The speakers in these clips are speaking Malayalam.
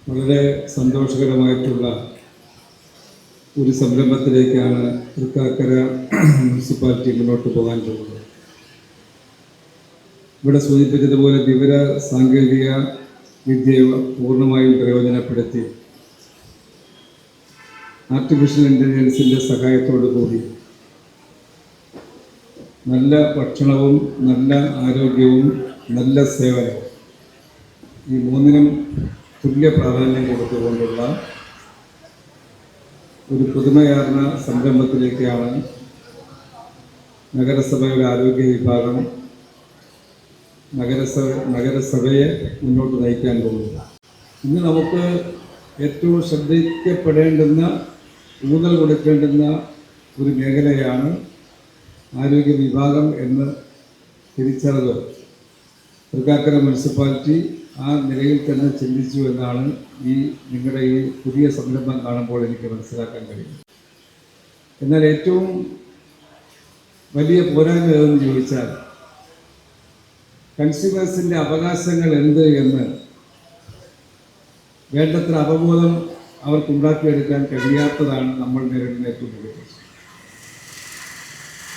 വളരെ സന്തോഷകരമായിട്ടുള്ള ഒരു സംരംഭത്തിലേക്കാണ് തൃക്കാക്കര മുനിസിപ്പാലിറ്റി മുന്നോട്ട് പോകാൻ പോകുന്നത്. ഇവിടെ സൂചിപ്പിച്ചതുപോലെ വിവര സാങ്കേതിക വിദ്യ പൂർണ്ണമായും പ്രയോജനപ്പെടുത്തി ആർട്ടിഫിഷ്യൽ ഇൻ്റലിജൻസിൻ്റെ സഹായത്തോടു കൂടി നല്ല ഭക്ഷണവും നല്ല ആരോഗ്യവും നല്ല സേവനവും ഈ മൂന്നിനും തുല്യ പ്രാധാന്യം കൊടുത്തുകൊണ്ടുള്ള ഒരു പുതുമയാർന്ന സംരംഭത്തിലേക്കാണ് നഗരസഭയുടെ ആരോഗ്യ വിഭാഗം നഗരസഭയെ മുന്നോട്ട് നയിക്കാൻ പോകുന്നത്. ഇന്ന് നമുക്ക് ഏറ്റവും ശ്രദ്ധിക്കപ്പെടേണ്ടുന്ന ഊന്നൽ കൊടുക്കേണ്ടുന്ന ഒരു മേഖലയാണ് ആരോഗ്യ വിഭാഗം എന്ന് തിരിച്ചറിവ് തൃക്കാക്കര മുനിസിപ്പാലിറ്റി ആ നിലയിൽ തന്നെ ചിന്തിച്ചു എന്നാണ് നിങ്ങളുടെ ഈ പുതിയ സംരംഭം കാണുമ്പോൾ എനിക്ക് മനസ്സിലാക്കാൻ കഴിയും. എന്നാൽ ഏറ്റവും വലിയ പോരായ്മ ഏതെന്ന് ചോദിച്ചാൽ കൺസ്യൂമേഴ്സിൻ്റെ അവകാശങ്ങൾ എന്ത് എന്ന് വേണ്ടത്ര അവബോധം അവർക്കുണ്ടാക്കിയെടുക്കാൻ കഴിയാത്തതാണ് നമ്മൾ നേരിടുന്ന ഏറ്റവും വലിയ പ്രശ്നം.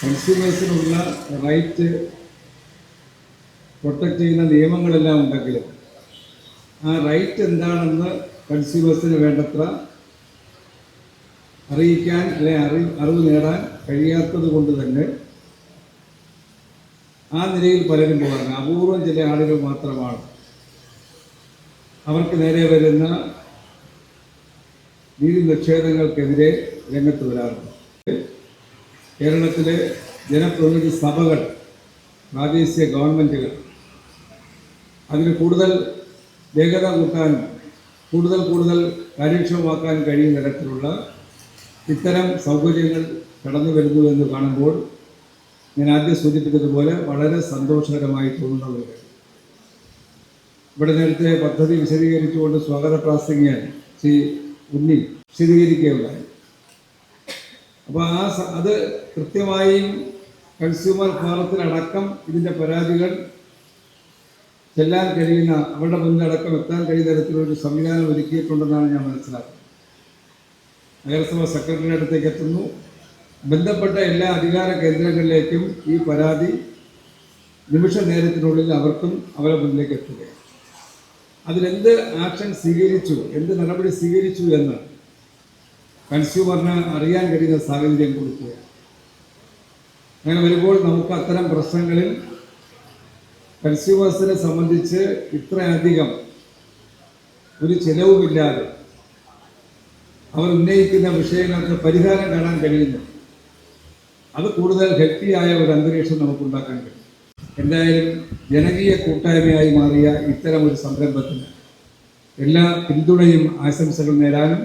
കൺസ്യൂമേഴ്സിനുള്ള റൈറ്റ് പ്രൊട്ടക്റ്റ് ചെയ്യുന്ന നിയമങ്ങളെല്ലാം ഉണ്ടെങ്കിലും ആ റൈറ്റ് എന്താണെന്ന് കൺസ്യൂമേഴ്സിന് വേണ്ടത്ര അറിയിക്കാൻ അറിവ് നേടാൻ കഴിയാത്തത് കൊണ്ട് തന്നെ ആ നിലയിൽ പലരും പോകാറുണ്ട്. അപൂർവം ചില ആളുകൾ മാത്രമാണ് അവർക്ക് നേരെ വരുന്ന നീതി നിഷേധങ്ങൾക്കെതിരെ രംഗത്ത് വരാറുണ്ട്. കേരളത്തിലെ ജനപ്രതിനിധി സഭകൾ, പ്രാദേശിക ഗവൺമെൻറ്റുകൾ അതിന് കൂടുതൽ വേഗത കൂട്ടാനും കൂടുതൽ കാര്യക്ഷമമാക്കാനും കഴിയുന്ന തരത്തിലുള്ള ഇത്തരം സൗകര്യങ്ങൾ കടന്നു വരുന്നു എന്ന് കാണുമ്പോൾ ഞാൻ ആദ്യം സൂചിപ്പിച്ചതുപോലെ വളരെ സന്തോഷകരമായി തോന്നുന്നവരുണ്ട്. ഇവിടെ നേരത്തെ പദ്ധതി വിശദീകരിച്ചുകൊണ്ട് സ്വാഗത പ്രാസംഗികൻ ശ്രീ ഉണ്ണി വിശദീകരിക്കുകയുണ്ടായി. അപ്പോൾ അത് കൃത്യമായും കൺസ്യൂമർ ഫോറത്തിലടക്കം ഇതിൻ്റെ പരാതികൾ ചെല്ലാൻ കഴിയുന്ന, അവരുടെ മുന്നിലടക്കം എത്താൻ കഴിയുന്ന തരത്തിലൊരു സംവിധാനം ഒരുക്കിയിട്ടുണ്ടെന്നാണ് ഞാൻ മനസ്സിലാക്കുന്നത്. നഗരസഭ സെക്രട്ടറിയുടെ അടുത്തേക്ക് എത്തുന്നു. ബന്ധപ്പെട്ട എല്ലാ അധികാര കേന്ദ്രങ്ങളിലേക്കും ഈ പരാതി നിമിഷ നേരത്തിനുള്ളിൽ അവർക്കും അവരുടെ മുന്നിലേക്ക് എത്തുകയാണ്. അതിലെന്ത് ആക്ഷൻ സ്വീകരിച്ചു, എന്ത് നടപടി സ്വീകരിച്ചു എന്ന് കൺസ്യൂമറിന് അറിയാൻ കഴിയുന്ന സാഹചര്യം കൊടുക്കുകയാണ്. അങ്ങനെ വരുമ്പോൾ നമുക്ക് അത്തരം പ്രശ്നങ്ങളിൽ കൺസ്യൂമേഴ്സിനെ സംബന്ധിച്ച് ഇത്രയധികം ഒരു ചെലവുമില്ലാതെ അവർ ഉന്നയിക്കുന്ന വിഷയങ്ങൾക്ക് പരിഹാരം കാണാൻ കഴിയുന്നു. അത് കൂടുതൽ ഹെൽത്തിയായ ഒരു അന്തരീക്ഷം നമുക്കുണ്ടാക്കാൻ കഴിയും. എന്തായാലും ജനകീയ കൂട്ടായ്മയായി മാറിയ ഇത്തരം ഒരു സംരംഭത്തിന് എല്ലാ പിന്തുണയും ആശംസകളും നേരാനും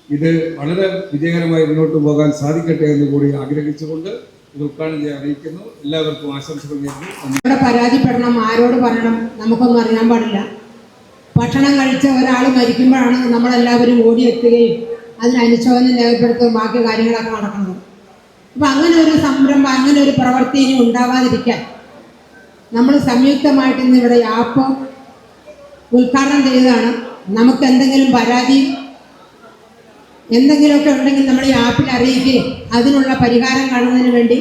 ഇത് വളരെ വിജയകരമായി മുന്നോട്ട് പോകാൻ സാധിക്കട്ടെ എന്ന് കൂടി ആഗ്രഹിച്ചുകൊണ്ട് ഇത് ഉദ്ഘാടനം ചെയ്യാൻ അറിയിക്കുന്നു. എല്ലാവർക്കും ആശംസകൾ നേരുന്നു. പരാതിപ്പെടണം, ആരോട് പറയണം, നമുക്കൊന്നും അറിയാൻ പാടില്ല. ഭക്ഷണം കഴിച്ച ഒരാൾ മരിക്കുമ്പോഴാണ് നമ്മളെല്ലാവരും ഓടിയെത്തുകയും അതിന് അനുശോചനം രേഖപ്പെടുത്തുകയും ബാക്കി കാര്യങ്ങളൊക്കെ നടക്കുന്നത്. അപ്പം അങ്ങനെ ഒരു സംരംഭം, അങ്ങനെ ഒരു പ്രവൃത്തി ഇനി ഉണ്ടാവാതിരിക്കാൻ നമ്മൾ സംയുക്തമായിട്ട് ഇന്ന് ഇവിടെ ആപ്പ് ഉദ്ഘാടനം ചെയ്തതാണ്. നമുക്ക് എന്തെങ്കിലും പരാതി എന്തെങ്കിലുമൊക്കെ ഉണ്ടെങ്കിൽ നമ്മൾ ഈ ആപ്പിൽ അറിയിക്കുകയും അതിനുള്ള പരിഹാരം കാണുന്നതിന് വേണ്ടി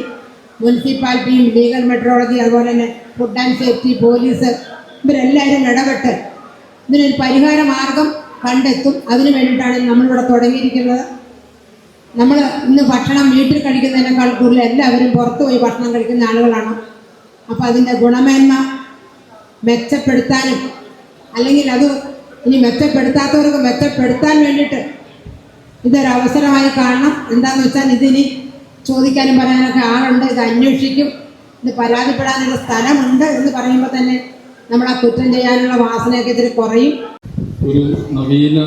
മുനിസിപ്പാലിറ്റിയും ലീഗൽ മെട്രോളജി അതുപോലെ തന്നെ ഫുഡ് ആൻഡ് സേഫ്റ്റി, പോലീസ് ഇവരെല്ലാവരും ഇടപെട്ട് ഇതിനൊരു പരിഹാര മാർഗം കണ്ടെത്തും. അതിനു വേണ്ടിയിട്ടാണ് നമ്മളിവിടെ തുടങ്ങിയിരിക്കുന്നത്. നമ്മൾ ഇന്ന് ഭക്ഷണം വീട്ടിൽ കഴിക്കുന്നതിനേക്കാൾ കൂടുതൽ എല്ലാവരും പുറത്തു പോയി ഭക്ഷണം കഴിക്കുന്ന ആളുകളാണ്. അപ്പോൾ അതിൻ്റെ ഗുണമേന്മ മെച്ചപ്പെടുത്താനും അല്ലെങ്കിൽ അത് ഇനി മെച്ചപ്പെടുത്താത്തവർക്ക് മെച്ചപ്പെടുത്താൻ വേണ്ടിയിട്ട് ഇതൊരവസരമായി കാണണം. എന്താണെന്ന് വെച്ചാൽ ഇതിനി ചോദിക്കാനും പറയാനൊക്കെ ആളുണ്ട്, ഇത് അന്വേഷിക്കും, ഇത് പരാതിപ്പെടാനുള്ള സ്ഥലമുണ്ട് എന്ന് പറയുമ്പോൾ തന്നെ നമ്മൾ ആ കുറ്റം ചെയ്യാനുള്ള വാസനയൊക്കെ ഇതിൽ കുറയും. ഒരു നവീന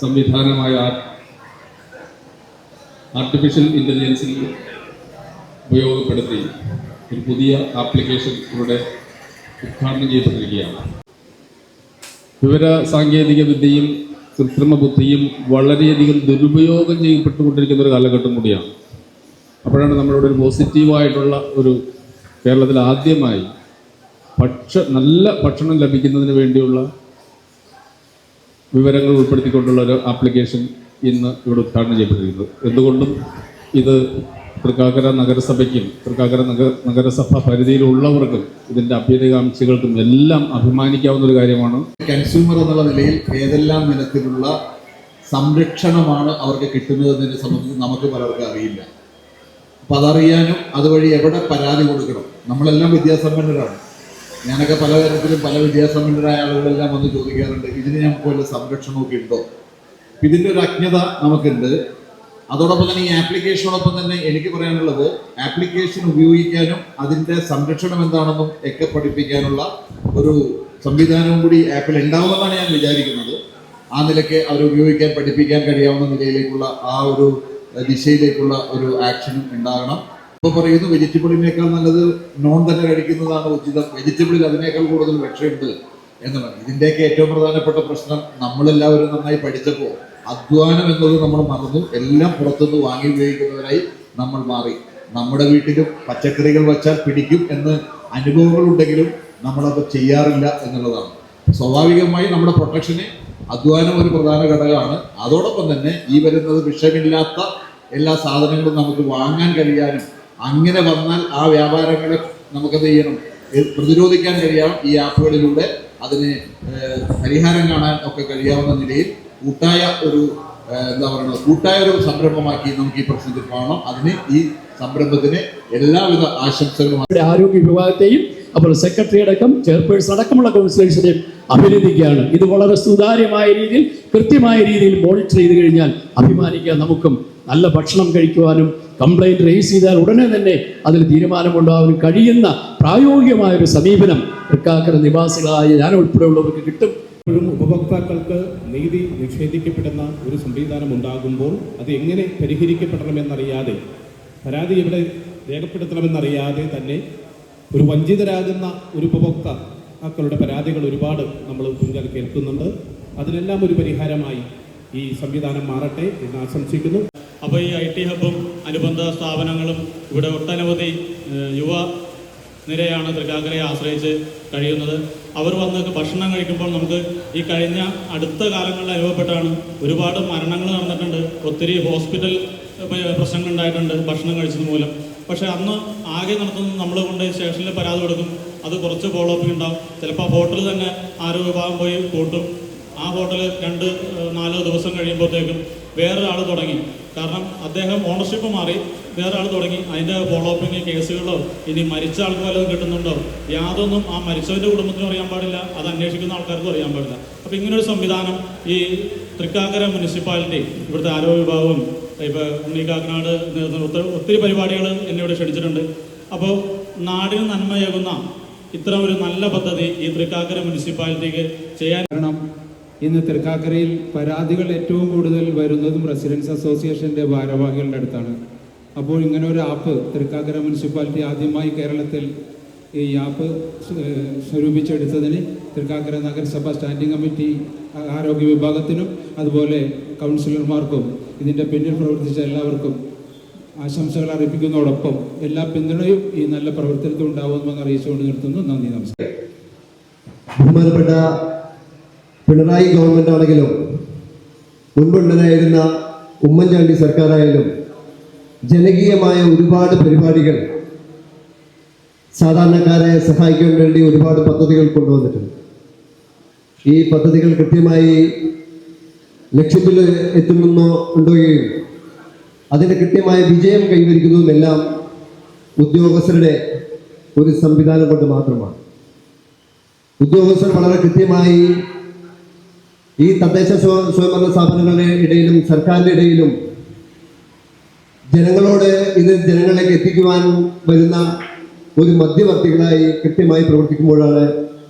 സംവിധാനമായ ആർട്ടിഫിഷ്യൽ ഇൻ്റലിജൻസിൽ ഉപയോഗപ്പെടുത്തി ഒരു പുതിയ ആപ്ലിക്കേഷൻ ഇവിടെ ഉദ്ഘാടനം ചെയ്യപ്പെട്ടിരിക്കുകയാണ്. വിവര സാങ്കേതിക വിദ്യയും കൃത്രിമ ബുദ്ധിയും വളരെയധികം ദുരുപയോഗം ചെയ്യപ്പെട്ടുകൊണ്ടിരിക്കുന്ന ഒരു കാലഘട്ടം കൂടിയാണ്. അപ്പോഴാണ് നമ്മളിവിടെ ഒരു പോസിറ്റീവായിട്ടുള്ള ഒരു കേരളത്തിൽ ആദ്യമായി നല്ല ഭക്ഷണം ലഭിക്കുന്നതിന് വേണ്ടിയുള്ള വിവരങ്ങൾ ഉൾപ്പെടുത്തിക്കൊണ്ടുള്ള ഒരു ആപ്ലിക്കേഷൻ ഇന്ന് ഇവിടെ ഉദ്ഘാടനം ചെയ്യപ്പെട്ടിരിക്കുന്നത്. എന്തുകൊണ്ടും ഇത് തൃക്കാക്കര നഗരസഭയ്ക്കും തൃക്കാക്കര നഗരസഭ പരിധിയിലുള്ളവർക്കും ഇതിൻ്റെ അഭ്യുദയകാംക്ഷികൾക്കും എല്ലാം അഭിമാനിക്കാവുന്ന ഒരു കാര്യമാണ്. കൺസ്യൂമർ എന്നുള്ള നിലയിൽ ഏതെല്ലാം തരത്തിലുള്ള സംരക്ഷണമാണ് അവർക്ക് കിട്ടുന്നതെന്നതിനെ സംബന്ധിച്ച് നമുക്ക് പലർക്കും അറിയില്ല. അപ്പം അതറിയാനും അതുവഴി എവിടെ പരാതി കൊടുക്കണം. നമ്മളെല്ലാം വിദ്യാസമ്പന്നരാണ്. ഞാനൊക്കെ പലതരത്തിലും പല വിദ്യാസമ്പന്നരായ ആളുകളെല്ലാം വന്ന് ചോദിക്കാറുണ്ട്, ഇതിന് നമുക്ക് വല്ല സംരക്ഷണമൊക്കെ ഉണ്ടോ? ഇതിൻ്റെ ഒരു അജ്ഞത നമുക്കുണ്ട്. അതോടൊപ്പം തന്നെ ഈ ആപ്ലിക്കേഷനോടൊപ്പം തന്നെ എനിക്ക് പറയാനുള്ളത്, ആപ്ലിക്കേഷൻ ഉപയോഗിക്കാനും അതിൻ്റെ സംരക്ഷണം എന്താണെന്നും ഒക്കെ പഠിപ്പിക്കാനുള്ള ഒരു സംവിധാനവും കൂടി ആപ്പിൽ ഉണ്ടാവുമെന്നാണ് ഞാൻ വിചാരിക്കുന്നത്. ആ നിലയ്ക്ക് അവർ ഉപയോഗിക്കാൻ പഠിപ്പിക്കാൻ കഴിയാവുന്ന നിലയിലേക്കുള്ള ആ ഒരു ദിശയിലേക്കുള്ള ഒരു ആക്ഷനും ഉണ്ടാകണം. ഇപ്പോൾ പറയുന്നു വെജിറ്റബിളിനേക്കാൾ നല്ലത് നോൺ തന്നെ കഴിക്കുന്നതാണ് ഉചിതം, വെജിറ്റബിളിൽ അതിനേക്കാൾ കൂടുതൽ വിഷമുണ്ട് എന്നുള്ളത്. ഇതിൻ്റെയൊക്കെ ഏറ്റവും പ്രധാനപ്പെട്ട പ്രശ്നം നമ്മളെല്ലാവരും നന്നായി പഠിച്ചപ്പോൾ അധ്വാനം എന്നത് നമ്മൾ മറന്നു. എല്ലാം പുറത്തുനിന്ന് വാങ്ങി ഉപയോഗിക്കുന്നവരായി നമ്മൾ മാറി. നമ്മുടെ വീട്ടിലും പച്ചക്കറികൾ വച്ചാൽ പിടിക്കും എന്ന് അനുഭവങ്ങളുണ്ടെങ്കിലും നമ്മളത് ചെയ്യാറില്ല എന്നുള്ളതാണ്. സ്വാഭാവികമായി നമ്മുടെ പ്രൊട്ടക്ഷന് അധ്വാനം ഒരു പ്രധാന ഘടകമാണ്. അതോടൊപ്പം തന്നെ ഈ വരുന്നത് വിഷമില്ലാത്ത എല്ലാ സാധനങ്ങളും നമുക്ക് വാങ്ങാൻ കഴിയാനും അങ്ങനെ വന്നാൽ ആ വ്യാപാരങ്ങളെ നമുക്കത് ചെയ്യണം പ്രതിരോധിക്കാൻ കഴിയാം. ഈ ആപ്പുകളിലൂടെ അതിന് പരിഹാരം കാണാൻ ഒക്കെ കഴിയാവുന്ന നിലയിൽ കൂട്ടായ ഒരു കൂട്ടായ ഒരു സംരംഭമാക്കി നമുക്ക് ഈ പ്രശ്നത്തിൽ കാണണം. അതിന് ഈ സംരംഭത്തിന് എല്ലാവിധ ആശംസകളും ആരോഗ്യ വിഭാഗത്തെയും അപ്പോൾ സെക്രട്ടറി അടക്കം ചെയർപേഴ്സൺ അടക്കമുള്ള കൗൺസിലേഴ്സിനെയും അഭിനന്ദിക്കുകയാണ്. ഇത് വളരെ സുതാര്യമായ രീതിയിൽ കൃത്യമായ രീതിയിൽ മോണിറ്റർ ചെയ്ത് കഴിഞ്ഞാൽ അഭിമാനിക്കാൻ നമുക്കും നല്ല ഭക്ഷണം കഴിക്കുവാനും കംപ്ലൈൻറ്റ് റേസ് ചെയ്താൽ ഉടനെ തന്നെ അതിൽ തീരുമാനമുണ്ടാവാനും കഴിയുന്ന പ്രായോഗികമായൊരു സമീപനം തൃക്കാക്കര നിവാസികളായ ഞാൻ ഉൾപ്പെടെയുള്ളവർക്ക് കിട്ടും. ഇപ്പോഴും ഉപഭോക്താക്കൾക്ക് നീതി നിഷേധിക്കപ്പെടുന്ന ഒരു സംവിധാനം ഉണ്ടാകുമ്പോൾ അത് എങ്ങനെ പരിഹരിക്കപ്പെടണമെന്നറിയാതെ, പരാതി എവിടെ രേഖപ്പെടുത്തണമെന്നറിയാതെ തന്നെ ഒരു വഞ്ചിതരാകുന്ന ഒരു ഉപഭോക്താക്കളുടെ പരാതികൾ ഒരുപാട് നമ്മൾ മുൻകാൽ കേൾക്കുന്നുണ്ട്. അതിനെല്ലാം ഒരു പരിഹാരമായി ഈ സംവിധാനം മാറട്ടെ എന്ന് ആശംസിക്കുന്നു. അപ്പോൾ ഈ IT ഹബ്ബും അനുബന്ധ സ്ഥാപനങ്ങളും ഇവിടെ ഒട്ടനവധി യുവ നിരയാണ് തൃക്കാക്കരയെ ആശ്രയിച്ച് കഴിയുന്നത്. അവർ വന്ന് ഭക്ഷണം കഴിക്കുമ്പോൾ നമുക്ക് ഈ കഴിഞ്ഞ അടുത്ത കാലങ്ങളിൽ അനുഭവപ്പെട്ടാണ് ഒരുപാട് മരണങ്ങൾ നടന്നിട്ടുണ്ട്. ഒത്തിരി ഹോസ്പിറ്റൽ പ്രശ്നങ്ങളുണ്ടായിട്ടുണ്ട് ഭക്ഷണം കഴിച്ചത് മൂലം. പക്ഷേ അന്ന് ആകെ നടത്തുന്നത് നമ്മൾ കൊണ്ട് സ്റ്റേഷനിൽ പരാതി കൊടുക്കും, അത് കുറച്ച് ഫോളോ അപ്പിംഗ് ഉണ്ടാവും. ചിലപ്പോൾ ഹോട്ടലിൽ തന്നെ ആരോഗ്യ വിഭാഗം പോയി കൂട്ടും. ആ ഹോട്ടൽ 2-4 ദിവസം കഴിയുമ്പോഴത്തേക്കും വേറൊരാൾ തുടങ്ങി. കാരണം അദ്ദേഹം ഓണർഷിപ്പ് മാറി, വേറെ ആൾ തുടങ്ങി. അതിൻ്റെ ഫോളോ അപ്പിങ് കേസുകളോ ഇനി മരിച്ച ആൾക്ക് വല്ലതും കിട്ടുന്നുണ്ടോ യാതൊന്നും ആ മരിച്ചവൻ്റെ കുടുംബത്തിനും അറിയാൻ പാടില്ല, അത് അന്വേഷിക്കുന്ന ആൾക്കാർക്കും അറിയാൻ പാടില്ല. അപ്പോൾ ഇങ്ങനൊരു സംവിധാനം ഈ തൃക്കാക്കര മുനിസിപ്പാലിറ്റി ഇവിടുത്തെ ആരോഗ്യ വിഭാഗവും ഇപ്പോൾ ഉണ്ണിക്കാക്കനാട് ഒത്തിരി പരിപാടികൾ എന്നെ ഇവിടെ ക്ഷണിച്ചിട്ടുണ്ട്. അപ്പോൾ നാടിന് നന്മയേകുന്ന ഇത്തരം ഒരു നല്ല പദ്ധതി ഈ തൃക്കാക്കര മുനിസിപ്പാലിറ്റിക്ക് ചെയ്യാൻ. കാരണം ഇന്ന് തൃക്കാക്കരയിൽ പരാതികൾ ഏറ്റവും കൂടുതൽ വരുന്നതും റെസിഡൻസ് അസോസിയേഷൻ്റെ ഭാരവാഹികളുടെ അടുത്താണ്. അപ്പോൾ ഇങ്ങനെ ഒരു ആപ്പ് തൃക്കാക്കര മുനിസിപ്പാലിറ്റി ആദ്യമായി കേരളത്തിൽ ഈ ആപ്പ് സ്വരൂപിച്ചെടുത്തതിന് തൃക്കാക്കര നഗരസഭ സ്റ്റാൻഡിംഗ് കമ്മിറ്റി ആരോഗ്യ വിഭാഗത്തിനും അതുപോലെ കൗൺസിലർമാർക്കും ഇതിൻ്റെ പിന്നിൽ പ്രവർത്തിച്ച എല്ലാവർക്കും ആശംസകൾ അറിയിക്കുന്നതോടൊപ്പം എല്ലാ പിന്തുണയും ഈ നല്ല പ്രവർത്തനത്തിൽ ഉണ്ടാവുമെന്ന് അറിയിച്ചുകൊണ്ട് നിർത്തുന്നു. നന്ദി, നമസ്കാരം. ബഹുമാനപ്പെട്ട പിണറായി ഗവൺമെൻറ് ആണെങ്കിലും മുൻപുണ്ടായിരുന്ന ഉമ്മൻചാണ്ടി സർക്കാരായാലും ജനകീയമായ ഒരുപാട് പരിപാടികൾ സാധാരണക്കാരെ സഹായിക്കാൻ വേണ്ടി ഒരുപാട് പദ്ധതികൾ കൊണ്ടുവന്നിട്ടുണ്ട്. ഈ പദ്ധതികൾ കൃത്യമായി ലക്ഷ്യത്തിൽ ഉണ്ടോയും അതിന് കൃത്യമായ വിജയം കൈവരിക്കുന്നതുമെല്ലാം ഉദ്യോഗസ്ഥരുടെ ഒരു സംവിധാനം കൊണ്ട് മാത്രമാണ്. ഉദ്യോഗസ്ഥർ വളരെ കൃത്യമായി ഈ തദ്ദേശ സ്വയംഭരണ സ്ഥാപനങ്ങളുടെ ഇടയിലും സർക്കാരിൻ്റെ ഇടയിലും ജനങ്ങളോട് ഇത് ജനങ്ങളിലേക്ക് എത്തിക്കുവാൻ വരുന്ന ഒരു മധ്യവർത്തികളായി കൃത്യമായി പ്രവർത്തിക്കുമ്പോഴാണ്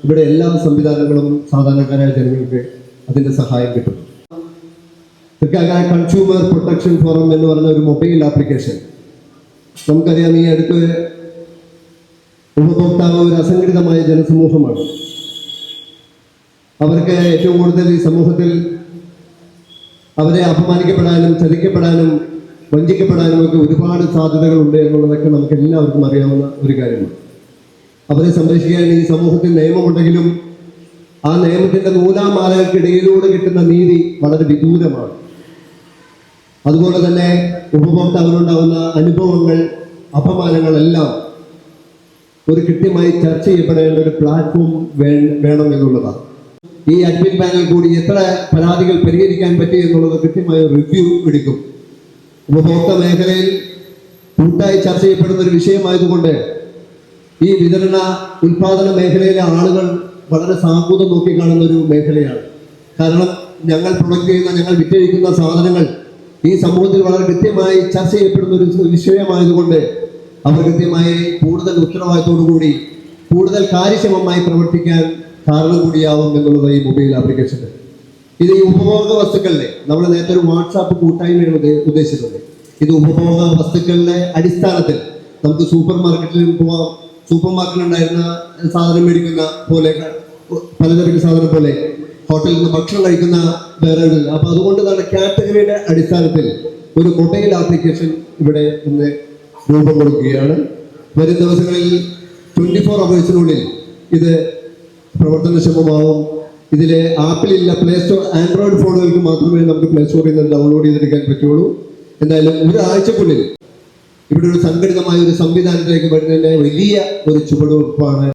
ഇവിടെ എല്ലാ സംവിധാനങ്ങളും സാധാരണക്കാരായ ജനങ്ങൾക്ക് അതിൻ്റെ സഹായം കിട്ടും. തൃക്കാക്കര കൺസ്യൂമർ പ്രൊട്ടക്ഷൻ ഫോറം എന്ന് പറഞ്ഞ ഒരു മൊബൈൽ ആപ്ലിക്കേഷൻ. നമുക്കറിയാം, ഈ അടുത്ത് ഉപഭോക്താവ് ഒരു അസംഘടിതമായ ജനസമൂഹമാണ്. അവർക്ക് ഏറ്റവും കൂടുതൽ ഈ സമൂഹത്തിൽ അവരെ അപമാനിക്കപ്പെടാനും ചതിക്കപ്പെടാനും വഞ്ചിക്കപ്പെടാനും ഒക്കെ ഒരുപാട് സാധ്യതകളുണ്ട് എന്നുള്ളതൊക്കെ നമുക്ക് എല്ലാവർക്കും അറിയാവുന്ന ഒരു കാര്യമാണ്. അവരെ സംരക്ഷിക്കാൻ ഈ സമൂഹത്തിൽ നിയമമുണ്ടെങ്കിലും ആ നിയമത്തിന്റെ നൂലാമാലകൾക്കിടയിലൂടെ കിട്ടുന്ന നീതി വളരെ വിദൂരമാണ്. അതുപോലെ തന്നെ ഉപഭോക്താവിനുണ്ടാകുന്ന അനുഭവങ്ങൾ, അപമാനങ്ങളെല്ലാം ഒരു കൃത്യമായി ചർച്ച ചെയ്യപ്പെടേണ്ട ഒരു പ്ലാറ്റ്ഫോം വേണം എന്നുള്ളതാണ്. ഈ അഡ്മിൻ പാനൽ കൂടി എത്ര പരാതികൾ പരിഹരിക്കാൻ പറ്റി എന്നുള്ളത് കൃത്യമായ റിവ്യൂ എടുക്കും. ഉപഭോക്തൃ മേഖലയിൽ കൂട്ടായി ചർച്ച ചെയ്യപ്പെടുന്ന ഒരു വിഷയമായതുകൊണ്ട് ഈ വിതരണ ഉൽപാദന മേഖലയിലെ ആളുകൾ വളരെ സാഹൂതം നോക്കിക്കാണുന്ന ഒരു മേഖലയാണ്. കാരണം ഞങ്ങൾ പ്രൊഡക്റ്റ് ചെയ്യുന്ന, ഞങ്ങൾ വിറ്റഴിക്കുന്ന സാധനങ്ങൾ ഈ സമൂഹത്തിൽ വളരെ കൃത്യമായി ചർച്ച ചെയ്യപ്പെടുന്ന ഒരു വിഷയമായതുകൊണ്ട് അവർ കൃത്യമായി കൂടുതൽ ഉത്തരവാദിത്തോടു കൂടി കൂടുതൽ കാര്യക്ഷമമായി പ്രവർത്തിക്കാൻ കാരണം കൂടിയാവും എന്നുള്ളത് ഈ മൊബൈൽ ആപ്ലിക്കേഷൻ. ഇത് ഈ ഉപഭോഗ വസ്തുക്കളിലെ, നമ്മൾ നേരത്തെ ഒരു വാട്സാപ്പ് കൂട്ടായ്മയാണ് ഉദ്ദേശിച്ചത്. ഇത് ഉപഭോഗ വസ്തുക്കളുടെ അടിസ്ഥാനത്തിൽ നമുക്ക് സൂപ്പർ മാർക്കറ്റിലും പോവാം. സൂപ്പർ മാർക്കറ്റിൽ ഉണ്ടായിരുന്ന സാധനം മേടിക്കുന്ന പോലെ, പലചരക്ക് സാധനം പോലെ ഹോട്ടലിൽ നിന്ന് ഭക്ഷണം കഴിക്കുന്ന വേറെ ഒരു. അപ്പൊ അതുകൊണ്ട് തന്നെ കാറ്റഗറിയുടെ അടിസ്ഥാനത്തിൽ ഒരു മൊബൈൽ ആപ്ലിക്കേഷൻ ഇവിടെ ഇന്ന് രൂപം കൊടുക്കുകയാണ്. വരും ദിവസങ്ങളിൽ 24 hours ഇത് പ്രവർത്തനക്ഷമമാവും. ഇതിലെ ആപ്പിളില്ല, പ്ലേ സ്റ്റോർ, ആൻഡ്രോയിഡ് ഫോണുകൾക്ക് മാത്രമേ നമുക്ക് പ്ലേ സ്റ്റോറിൽ നിന്ന് ഡൗൺലോഡ് ചെയ്തെടുക്കാൻ പറ്റുള്ളൂ. എന്തായാലും ഒരാഴ്ചക്കുള്ളിൽ ഇവിടെ ഒരു സംഘടിതമായ ഒരു സംവിധാനത്തിലേക്ക് വരുന്നതിന്റെ വലിയ ഒരു ചുവടുവെപ്പാണ്